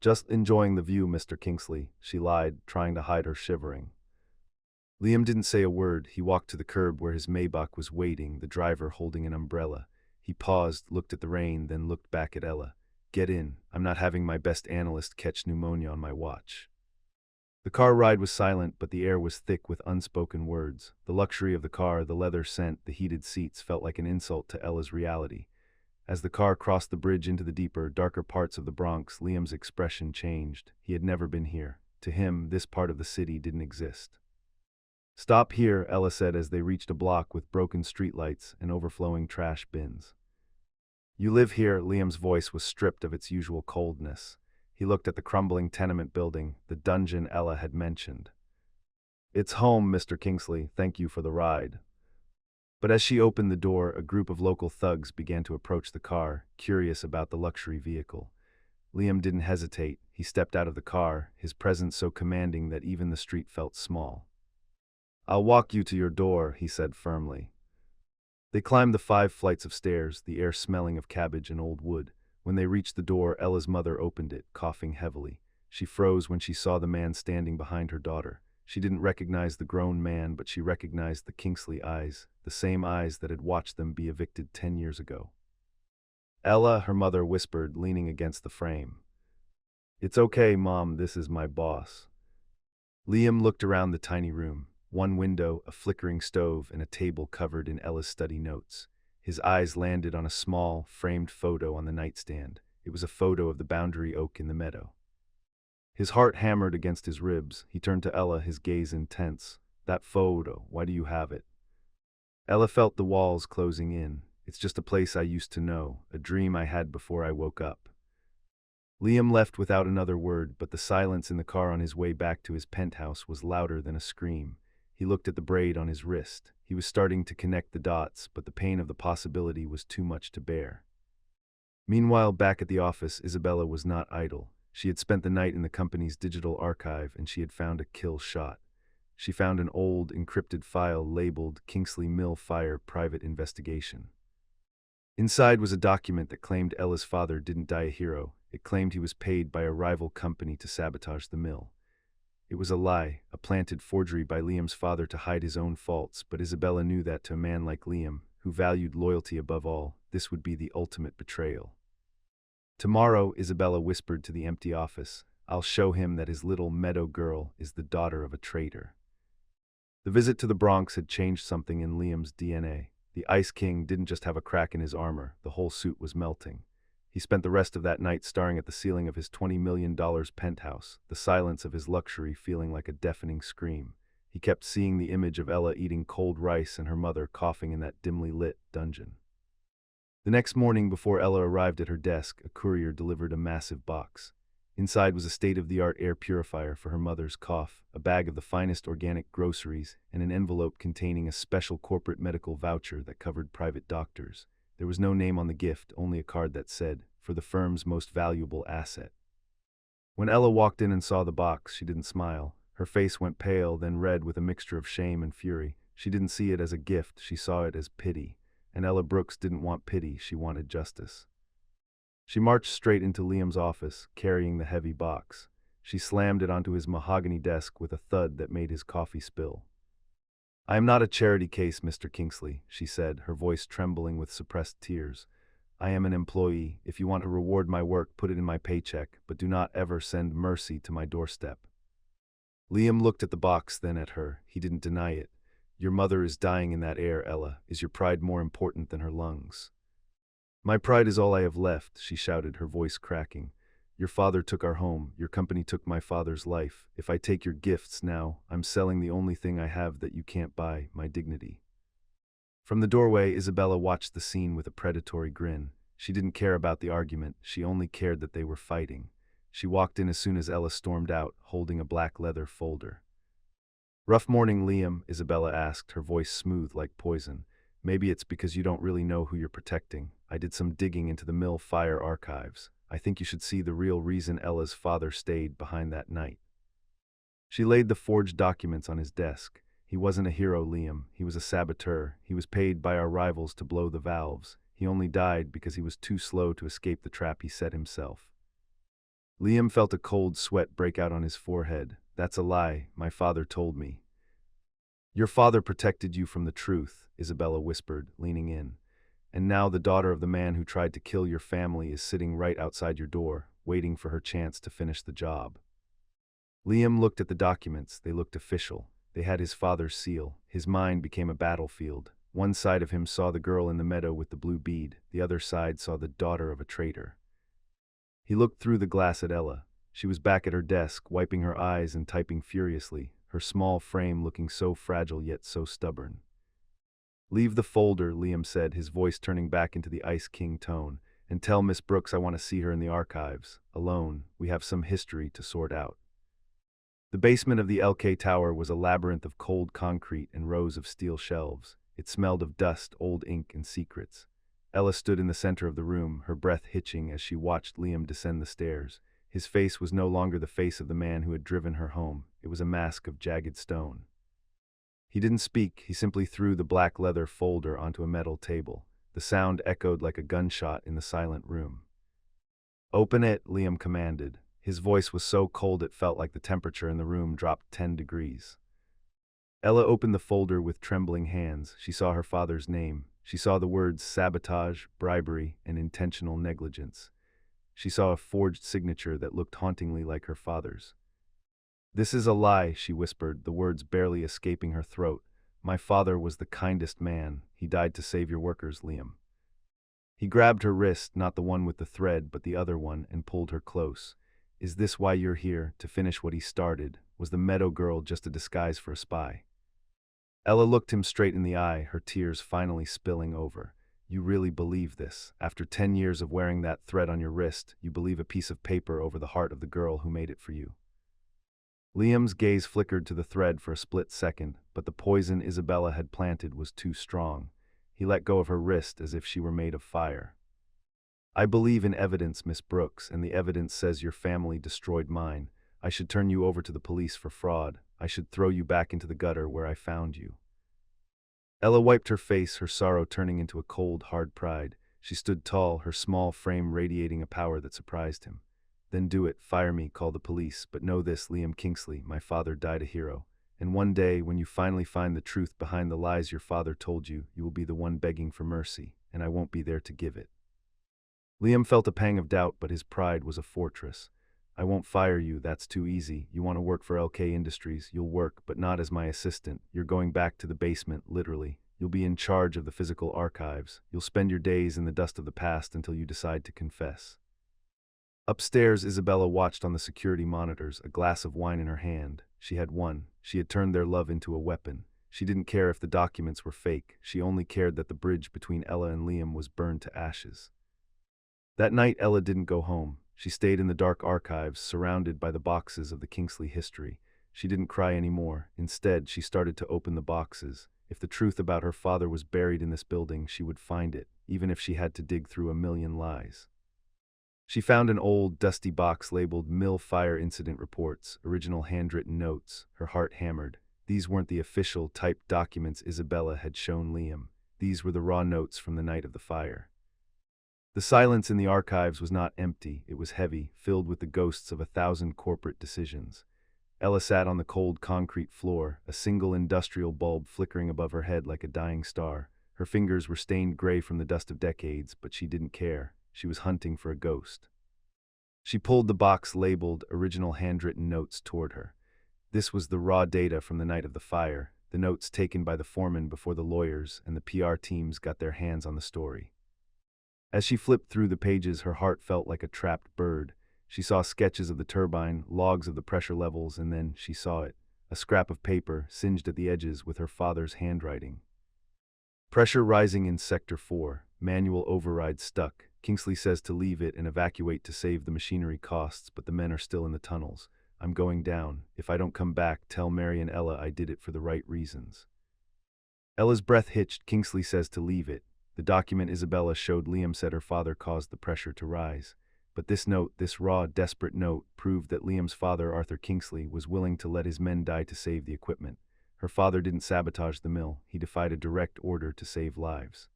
"Just enjoying the view, Mr. Kingsley," she lied, trying to hide her shivering. Liam didn't say a word. He walked to the curb where his Maybach was waiting, the driver holding an umbrella. He paused, looked at the rain, then looked back at Ella. "Get in. I'm not having my best analyst catch pneumonia on my watch." The car ride was silent, but the air was thick with unspoken words. The luxury of the car, the leather scent, the heated seats felt like an insult to Ella's reality. As the car crossed the bridge into the deeper, darker parts of the Bronx, Liam's expression changed. He had never been here. To him, this part of the city didn't exist. "Stop here," Ella said as they reached a block with broken streetlights and overflowing trash bins. "You live here?" Liam's voice was stripped of its usual coldness. He looked at the crumbling tenement building, the dungeon Ella had mentioned. "It's home, Mr. Kingsley. Thank you for the ride." But as she opened the door, a group of local thugs began to approach the car, curious about the luxury vehicle. Liam didn't hesitate. He stepped out of the car, his presence so commanding that even the street felt small. "I'll walk you to your door," he said firmly. They climbed the 5 flights of stairs, the air smelling of cabbage and old wood. When they reached the door, Ella's mother opened it, coughing heavily. She froze when she saw the man standing behind her daughter. She didn't recognize the grown man, but she recognized the Kingsley eyes, the same eyes that had watched them be evicted 10 years ago. "Ella," her mother whispered, leaning against the frame. "It's okay, Mom, this is my boss." Liam looked around the tiny room. One window, a flickering stove, and a table covered in Ella's study notes. His eyes landed on a small, framed photo on the nightstand. It was a photo of the boundary oak in the meadow. His heart hammered against his ribs. He turned to Ella, his gaze intense. "That photo, why do you have it?" Ella felt the walls closing in. "It's just a place I used to know, a dream I had before I woke up." Liam left without another word, but the silence in the car on his way back to his penthouse was louder than a scream. He looked at the braid on his wrist. He was starting to connect the dots, but the pain of the possibility was too much to bear. Meanwhile, back at the office, Isabella was not idle. She had spent the night in the company's digital archive, and she had found a kill shot. She found an old, encrypted file labeled Kingsley Mill Fire Private Investigation. Inside was a document that claimed Ella's father didn't die a hero. It claimed he was paid by a rival company to sabotage the mill. It was a lie, a planted forgery by Liam's father to hide his own faults, but Isabella knew that to a man like Liam, who valued loyalty above all, this would be the ultimate betrayal. "Tomorrow," Isabella whispered to the empty office, "I'll show him that his little meadow girl is the daughter of a traitor." The visit to the Bronx had changed something in Liam's DNA. The Ice King didn't just have a crack in his armor, the whole suit was melting. He spent the rest of that night staring at the ceiling of his $20 million penthouse, the silence of his luxury feeling like a deafening scream. He kept seeing the image of Ella eating cold rice and her mother coughing in that dimly lit dungeon. The next morning, before Ella arrived at her desk, a courier delivered a massive box. Inside was a state-of-the-art air purifier for her mother's cough, a bag of the finest organic groceries, and an envelope containing a special corporate medical voucher that covered private doctors. There was no name on the gift, only a card that said, "For the firm's most valuable asset." When Ella walked in and saw the box, she didn't smile. Her face went pale, then red with a mixture of shame and fury. She didn't see it as a gift, she saw it as pity. And Ella Brooks didn't want pity, she wanted justice. She marched straight into Liam's office, carrying the heavy box. She slammed it onto his mahogany desk with a thud that made his coffee spill. "I am not a charity case, Mr. Kingsley," she said, her voice trembling with suppressed tears. "I am an employee. If you want to reward my work, put it in my paycheck, but do not ever send mercy to my doorstep." Liam looked at the box, then at her. He didn't deny it. Your mother is dying in that air, Ella. Is your pride more important than her lungs? My pride is all I have left, she shouted, her voice cracking. Your father took our home. Your company took my father's life. If I take your gifts now, I'm selling the only thing I have that you can't buy, my dignity. From the doorway, Isabella watched the scene with a predatory grin. She didn't care about the argument. She only cared that they were fighting. She walked in as soon as Ella stormed out, holding a black leather folder. Rough morning, Liam, Isabella asked, her voice smooth like poison. Maybe it's because you don't really know who you're protecting. I did some digging into the mill fire archives. I think you should see the real reason Ella's father stayed behind that night. She laid the forged documents on his desk. He wasn't a hero, Liam. He was a saboteur. He was paid by our rivals to blow the valves. He only died because he was too slow to escape the trap he set himself. Liam felt a cold sweat break out on his forehead. That's a lie, my father told me. Your father protected you from the truth, Isabella whispered, leaning in. And now the daughter of the man who tried to kill your family is sitting right outside your door, waiting for her chance to finish the job. Liam looked at the documents. They looked official. They had his father's seal. His mind became a battlefield. One side of him saw the girl in the meadow with the blue bead. The other side saw the daughter of a traitor. He looked through the glass at Ella. She was back at her desk, wiping her eyes and typing furiously, her small frame looking so fragile yet so stubborn. Leave the folder, Liam said, his voice turning back into the Ice King tone, and tell Miss Brooks I want to see her in the archives. Alone, we have some history to sort out. The basement of the LK Tower was a labyrinth of cold concrete and rows of steel shelves. It smelled of dust, old ink, and secrets. Ella stood in the center of the room, her breath hitching as she watched Liam descend the stairs. His face was no longer the face of the man who had driven her home. It was a mask of jagged stone. He didn't speak. He simply threw the black leather folder onto a metal table. The sound echoed like a gunshot in the silent room. Open it, Liam commanded. His voice was so cold it felt like the temperature in the room dropped 10 degrees. Ella opened the folder with trembling hands. She saw her father's name. She saw the words sabotage, bribery, and intentional negligence. She saw a forged signature that looked hauntingly like her father's. This is a lie, she whispered, the words barely escaping her throat. My father was the kindest man. He died to save your workers, Liam. He grabbed her wrist, not the one with the thread, but the other one, and pulled her close. Is this why you're here, to finish what he started? Was the meadow girl just a disguise for a spy? Ella looked him straight in the eye, her tears finally spilling over. You really believe this? After 10 years of wearing that thread on your wrist, you believe a piece of paper over the heart of the girl who made it for you? Liam's gaze flickered to the thread for a split second, but the poison Isabella had planted was too strong. He let go of her wrist as if she were made of fire. I believe in evidence, Miss Brooks, and the evidence says your family destroyed mine. I should turn you over to the police for fraud. I should throw you back into the gutter where I found you. Ella wiped her face, her sorrow turning into a cold, hard pride. She stood tall, her small frame radiating a power that surprised him. Then do it, fire me, call the police, but know this, Liam Kingsley, my father died a hero. And one day, when you finally find the truth behind the lies your father told you, you will be the one begging for mercy, and I won't be there to give it. Liam felt a pang of doubt, but his pride was a fortress. I won't fire you, that's too easy. You want to work for LK Industries, you'll work, but not as my assistant. You're going back to the basement, literally. You'll be in charge of the physical archives. You'll spend your days in the dust of the past until you decide to confess. Upstairs, Isabella watched on the security monitors, a glass of wine in her hand. She had won. She had turned their love into a weapon. She didn't care if the documents were fake. She only cared that the bridge between Ella and Liam was burned to ashes. That night, Ella didn't go home. She stayed in the dark archives, surrounded by the boxes of the Kingsley history. She didn't cry anymore. Instead, she started to open the boxes. If the truth about her father was buried in this building, she would find it, even if she had to dig through a million lies. She found an old, dusty box labeled Mill Fire Incident Reports, original handwritten notes. Her heart hammered. These weren't the official, typed documents Isabella had shown Liam. These were the raw notes from the night of the fire. The silence in the archives was not empty. It was heavy, filled with the ghosts of 1,000 corporate decisions. Ella sat on the cold concrete floor, a single industrial bulb flickering above her head like a dying star. Her fingers were stained gray from the dust of decades, but she didn't care. She was hunting for a ghost. She pulled the box labeled Original Handwritten Notes toward her. This was the raw data from the night of the fire. the notes taken by the foreman before the lawyers and the PR teams got their hands on the story. As she flipped through the pages, her heart felt like a trapped bird. She saw sketches of the turbine, logs of the pressure levels, and then she saw it, a scrap of paper singed at the edges with her father's handwriting. Pressure rising in Sector 4, manual override stuck. Kingsley says to leave it and evacuate to save the machinery costs, but the men are still in the tunnels. I'm going down. If I don't come back, tell Mary and Ella I did it for the right reasons. Ella's breath hitched. Kingsley says to leave it. The document Isabella showed Liam said her father caused the pressure to rise. But this note, this raw, desperate note, proved that Liam's father, Arthur Kingsley, was willing to let his men die to save the equipment. Her father didn't sabotage the mill. He defied a direct order to save lives.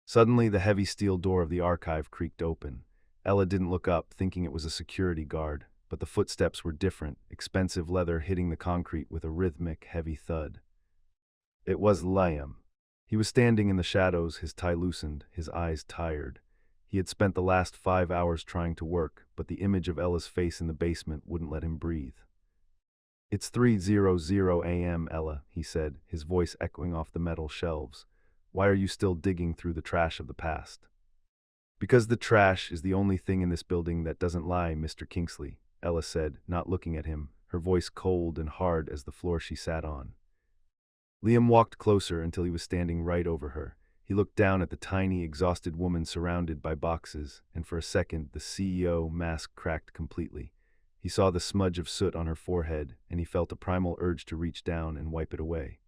Suddenly, the heavy steel door of the archive creaked open. Ella didn't look up, thinking it was a security guard, but the footsteps were different, expensive leather hitting the concrete with a rhythmic, heavy thud. It was Liam. He was standing in the shadows, his tie loosened, his eyes tired. He had spent the last 5 hours trying to work, but the image of Ella's face in the basement wouldn't let him breathe. It's 3:00 a.m., Ella, he said, his voice echoing off the metal shelves. Why are you still digging through the trash of the past? Because the trash is the only thing in this building that doesn't lie, Mr. Kingsley, Ella said, not looking at him, her voice cold and hard as the floor she sat on. Liam walked closer until he was standing right over her. He looked down at the tiny, exhausted woman surrounded by boxes, and for a second the CEO mask cracked completely. He saw the smudge of soot on her forehead, and he felt a primal urge to reach down and wipe it away.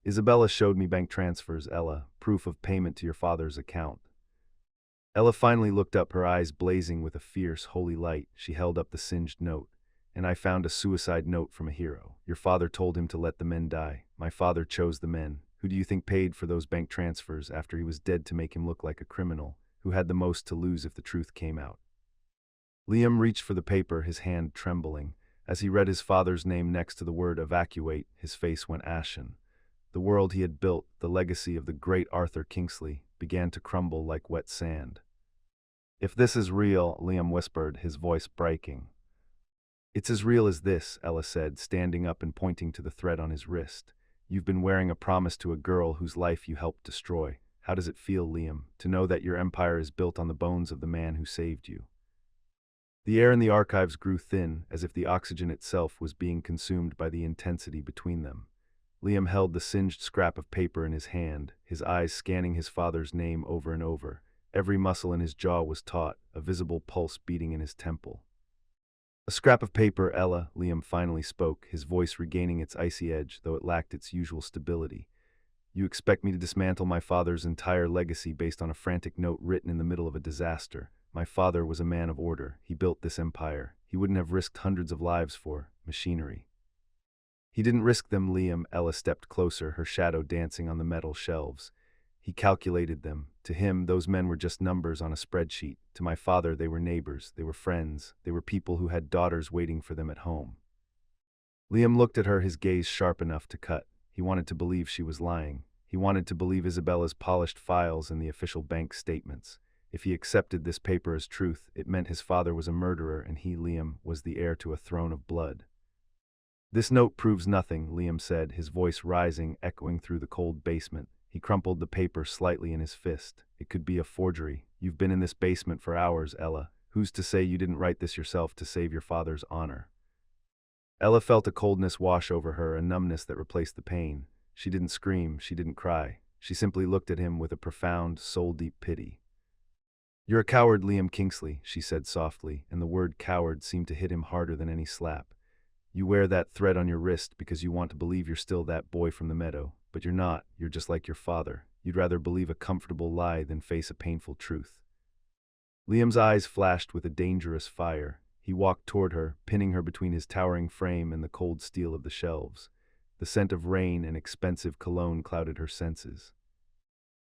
Isabella showed me bank transfers, Ella, proof of payment to your father's account. Ella finally looked up, her eyes blazing with a fierce, holy light. She held up the singed note. And I found a suicide note from a hero. Your father told him to let the men die. My father chose the men. Who do you think paid for those bank transfers after he was dead to make him look like a criminal, who had the most to lose if the truth came out? Liam reached for the paper, his hand trembling. As he read his father's name next to the word evacuate, his face went ashen. The world he had built, the legacy of the great Arthur Kingsley, began to crumble like wet sand. If this is real, Liam whispered, his voice breaking. It's as real as this, Ella said, standing up and pointing to the thread on his wrist. You've been wearing a promise to a girl whose life you helped destroy. How does it feel, Liam, to know that your empire is built on the bones of the man who saved you? The air in the archives grew thin, as if the oxygen itself was being consumed by the intensity between them. Liam held the singed scrap of paper in his hand, his eyes scanning his father's name over and over. Every muscle in his jaw was taut, a visible pulse beating in his temple. A scrap of paper, Ella, Liam finally spoke, his voice regaining its icy edge, though it lacked its usual stability. You expect me to dismantle my father's entire legacy based on a frantic note written in the middle of a disaster. My father was a man of order. He built this empire. He wouldn't have risked hundreds of lives for machinery. He didn't risk them, Liam. Ella stepped closer, her shadow dancing on the metal shelves. He calculated them. To him, those men were just numbers on a spreadsheet. To my father, they were neighbors, they were friends, they were people who had daughters waiting for them at home. Liam looked at her, his gaze sharp enough to cut. He wanted to believe she was lying. He wanted to believe Isabella's polished files and the official bank statements. If he accepted this paper as truth, it meant his father was a murderer and he, Liam, was the heir to a throne of blood. This note proves nothing, Liam said, his voice rising, echoing through the cold basement. He crumpled the paper slightly in his fist. It could be a forgery. You've been in this basement for hours, Ella. Who's to say you didn't write this yourself to save your father's honor? Ella felt a coldness wash over her, a numbness that replaced the pain. She didn't scream, she didn't cry. She simply looked at him with a profound, soul-deep pity. You're a coward, Liam Kingsley, she said softly, and the word coward seemed to hit him harder than any slap. You wear that thread on your wrist because you want to believe you're still that boy from the meadow, but you're not. You're just like your father. You'd rather believe a comfortable lie than face a painful truth. Liam's eyes flashed with a dangerous fire. He walked toward her, pinning her between his towering frame and the cold steel of the shelves. The scent of rain and expensive cologne clouded her senses.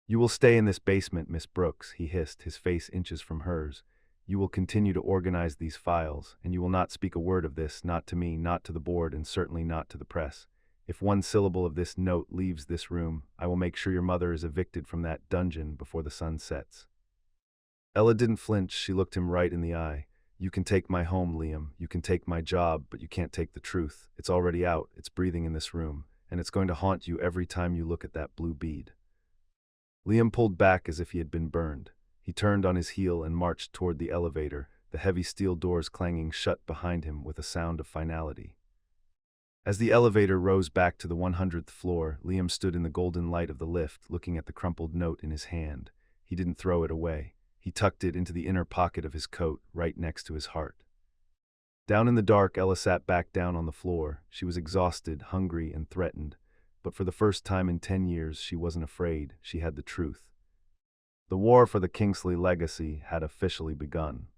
You will stay in this basement, Miss Brooks, he hissed, his face inches from hers. You will continue to organize these files, and you will not speak a word of this, not to me, not to the board, and certainly not to the press. If one syllable of this note leaves this room, I will make sure your mother is evicted from that dungeon before the sun sets. Ella didn't flinch. She looked him right in the eye. You can take my home, Liam. You can take my job, but you can't take the truth. It's already out. It's breathing in this room. and it's going to haunt you every time you look at that blue bead." Liam pulled back as if he had been burned. He turned on his heel and marched toward the elevator, the heavy steel doors clanging shut behind him with a sound of finality. As the elevator rose back to the 100th floor, Liam stood in the golden light of the lift, looking at the crumpled note in his hand. He didn't throw it away. He tucked it into the inner pocket of his coat, right next to his heart. Down in the dark, Ella sat back down on the floor. She was exhausted, hungry, and threatened. But for the first time in 10 years, she wasn't afraid. She had the truth. The war for the Kingsley legacy had officially begun.